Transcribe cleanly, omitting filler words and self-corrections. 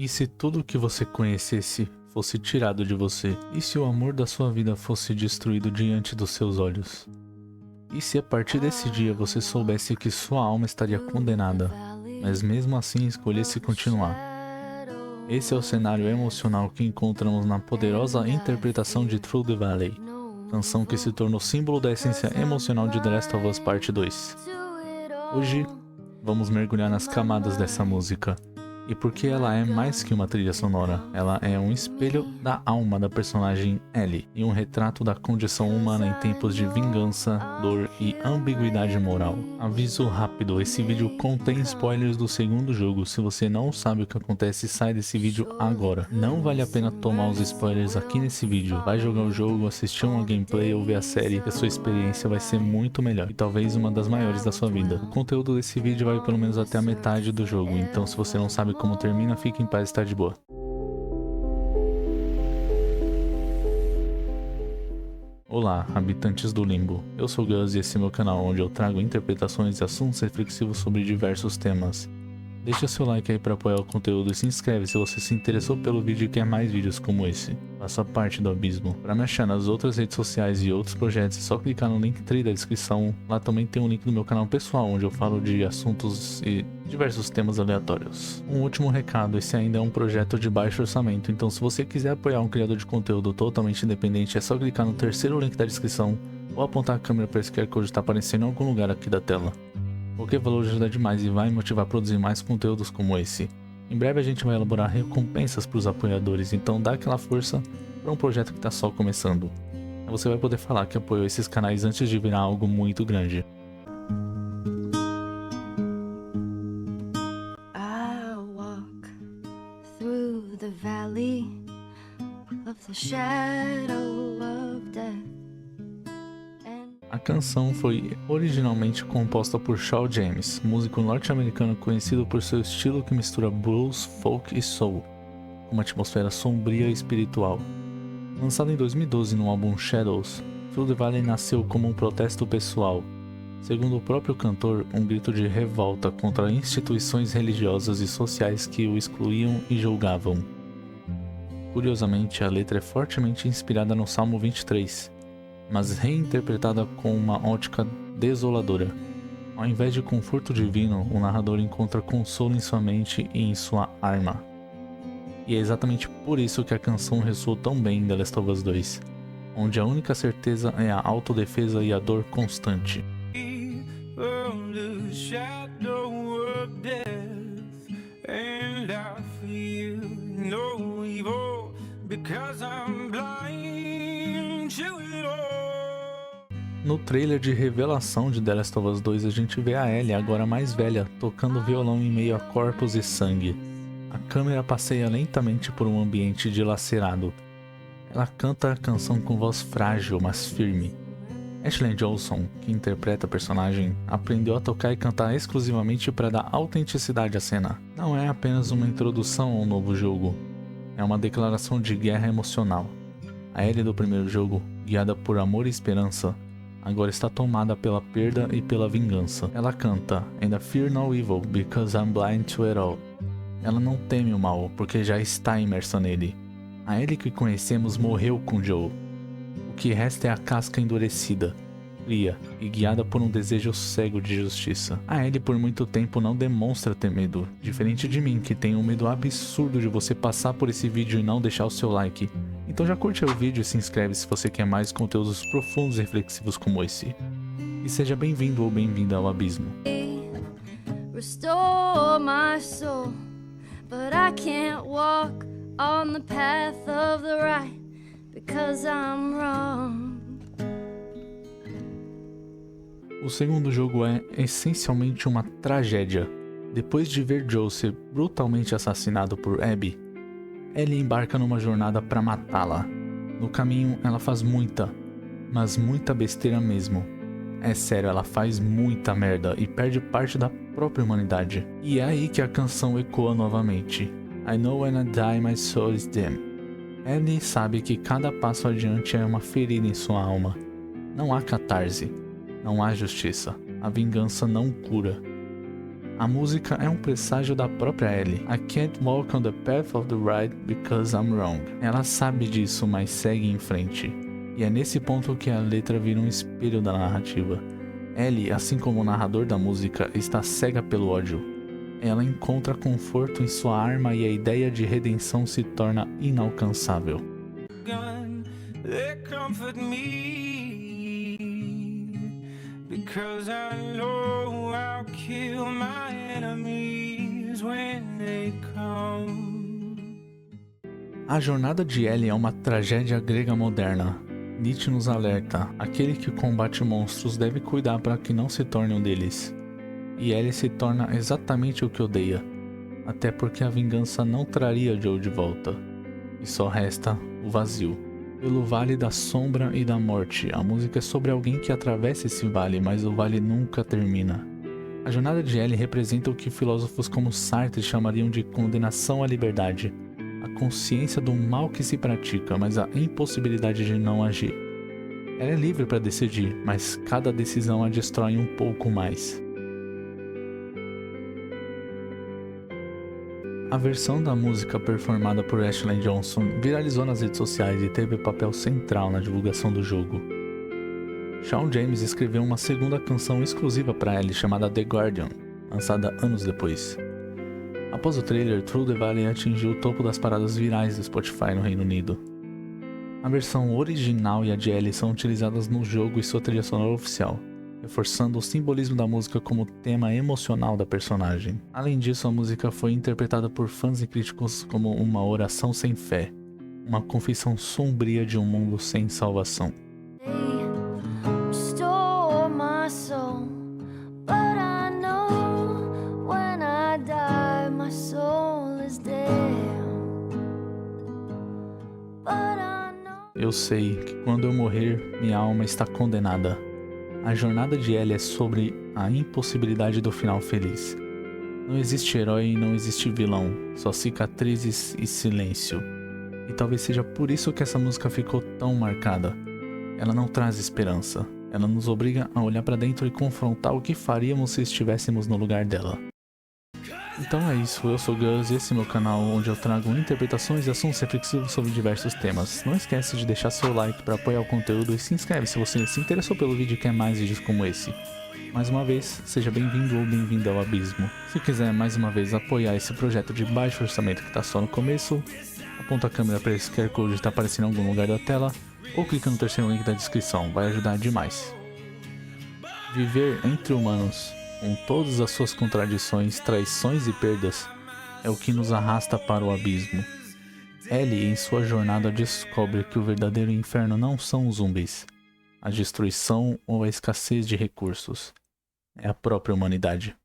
E se tudo que você conhecesse fosse tirado de você? E se o amor da sua vida fosse destruído diante dos seus olhos? E se a partir desse dia você soubesse que sua alma estaria condenada, mas mesmo assim escolhesse continuar? Esse é o cenário emocional que encontramos na poderosa interpretação de Through the Valley, canção que se tornou símbolo da essência emocional de The Last of Us Part 2. Hoje, vamos mergulhar nas camadas dessa música. E porque ela é mais que uma trilha sonora, ela é um espelho da alma da personagem Ellie e um retrato da condição humana em tempos de vingança, dor e ambiguidade moral. Aviso rápido, esse vídeo contém spoilers do segundo jogo. Se você não sabe o que acontece, sai desse vídeo agora. Não vale a pena tomar os spoilers aqui nesse vídeo. Vai jogar o jogo, assistir uma gameplay ou ver a série, que a sua experiência vai ser muito melhor e talvez uma das maiores da sua vida. O conteúdo desse vídeo vai pelo menos até a metade do jogo, então se você não sabe como termina, fique em paz e está de boa. Olá, habitantes do limbo. Eu sou o Gus e esse é meu canal onde eu trago interpretações e assuntos reflexivos sobre diversos temas. Deixa seu like aí para apoiar o conteúdo e se inscreve se você se interessou pelo vídeo e quer mais vídeos como esse. Faça parte do Abismo. Para me achar nas outras redes sociais e outros projetos é só clicar no Linktree da descrição. Lá também tem um link do meu canal pessoal onde eu falo de assuntos e diversos temas aleatórios. Um último recado, esse ainda é um projeto de baixo orçamento, então se você quiser apoiar um criador de conteúdo totalmente independente é só clicar no terceiro link da descrição ou apontar a câmera para esse QR Code que está aparecendo em algum lugar aqui da tela. Qualquer valor ajuda demais e vai me motivar a produzir mais conteúdos como esse. Em breve a gente vai elaborar recompensas para os apoiadores, então dá aquela força para um projeto que está só começando. Você vai poder falar que apoiou esses canais antes de virar algo muito grande. I walk through the valley of the shadow of death. A canção foi originalmente composta por Shawn James, músico norte-americano conhecido por seu estilo que mistura blues, folk e soul, com uma atmosfera sombria e espiritual. Lançado em 2012 no álbum Shadows, Through the Valley nasceu como um protesto pessoal, segundo o próprio cantor, um grito de revolta contra instituições religiosas e sociais que o excluíam e julgavam. Curiosamente, a letra é fortemente inspirada no Salmo 23, mas reinterpretada com uma ótica desoladora. Ao invés de conforto divino, o narrador encontra consolo em sua mente e em sua arma. E é exatamente por isso que a canção ressoou tão bem em The Last of Us 2, onde a única certeza é a autodefesa e a dor constante. No trailer de revelação de The Last of Us 2 a gente vê a Ellie, agora mais velha, tocando violão em meio a corpos e sangue. A câmera passeia lentamente por um ambiente dilacerado. Ela canta a canção com voz frágil, mas firme. Ashley Johnson, que interpreta a personagem, aprendeu a tocar e cantar exclusivamente para dar autenticidade à cena. Não é apenas uma introdução ao novo jogo, é uma declaração de guerra emocional. A Ellie do primeiro jogo, guiada por amor e esperança, agora está tomada pela perda e pela vingança. Ela canta "And I fear no evil because I'm blind to it all". Ela não teme o mal porque já está imersa nele. A Ellie que conhecemos morreu com Joel. O que resta é a casca endurecida, fria e guiada por um desejo cego de justiça. A Ellie por muito tempo não demonstra ter medo, diferente de mim que tenho um medo absurdo de você passar por esse vídeo e não deixar o seu like. Então já curte o vídeo e se inscreve se você quer mais conteúdos profundos e reflexivos como esse. E seja bem-vindo ou bem-vinda ao Abismo. Restore my soul, but I can't walk on the path of the right because I'm wrong. O segundo jogo é essencialmente uma tragédia. Depois de ver Joel ser brutalmente assassinado por Abby, Ellie embarca numa jornada para matá-la. No caminho, ela faz muita, mas muita besteira mesmo. É sério, ela faz muita merda e perde parte da própria humanidade. E é aí que a canção ecoa novamente. I know when I die my soul is dim. Ellie sabe que cada passo adiante é uma ferida em sua alma. Não há catarse, não há justiça. A vingança não cura. A música é um presságio da própria Ellie. I can't walk on the path of the right because I'm wrong. Ela sabe disso, mas segue em frente. E é nesse ponto que a letra vira um espelho da narrativa. Ellie, assim como o narrador da música, está cega pelo ódio. Ela encontra conforto em sua arma e a ideia de redenção se torna inalcançável. Because I know I'll kill my enemies when they come. A jornada de Ellie é uma tragédia grega moderna. Nietzsche nos alerta: aquele que combate monstros deve cuidar para que não se torne um deles. E Ellie se torna exatamente o que odeia, até porque a vingança não traria Joe de volta. E só resta o vazio. Pelo Vale da Sombra e da Morte, a música é sobre alguém que atravessa esse vale, mas o vale nunca termina. A jornada de Ellie representa o que filósofos como Sartre chamariam de condenação à liberdade, a consciência do mal que se pratica, mas a impossibilidade de não agir. Ela é livre para decidir, mas cada decisão a destrói um pouco mais. A versão da música performada por Ashley Johnson viralizou nas redes sociais e teve papel central na divulgação do jogo. Shawn James escreveu uma segunda canção exclusiva para Ellie chamada The Guardian, lançada anos depois. Após o trailer, Through the Valley atingiu o topo das paradas virais do Spotify no Reino Unido. A versão original e a de Ellie são utilizadas no jogo e sua trilha sonora oficial, reforçando o simbolismo da música como tema emocional da personagem. Além disso, a música foi interpretada por fãs e críticos como uma oração sem fé, uma confissão sombria de um mundo sem salvação. Restore my soul, but I know when I die my soul is dead. But I know. Eu sei que quando eu morrer, minha alma está condenada. A jornada de Ellie é sobre a impossibilidade do final feliz. Não existe herói e não existe vilão, só cicatrizes e silêncio. E talvez seja por isso que essa música ficou tão marcada. Ela não traz esperança, ela nos obriga a olhar para dentro e confrontar o que faríamos se estivéssemos no lugar dela. Então é isso, eu sou Gus e esse é meu canal onde eu trago interpretações e assuntos reflexivos sobre diversos temas. Não esquece de deixar seu like para apoiar o conteúdo e se inscreve se você se interessou pelo vídeo e quer mais vídeos como esse. Mais uma vez, seja bem-vindo ou bem-vinda ao Abismo. Se quiser mais uma vez apoiar esse projeto de baixo orçamento que está só no começo, aponta a câmera para esse QR Code que está aparecendo em algum lugar da tela ou clica no terceiro link da descrição, vai ajudar demais. Viver entre humanos, com todas as suas contradições, traições e perdas, é o que nos arrasta para o abismo. Ellie, em sua jornada, descobre que o verdadeiro inferno não são os zumbis, a destruição ou a escassez de recursos. É a própria humanidade.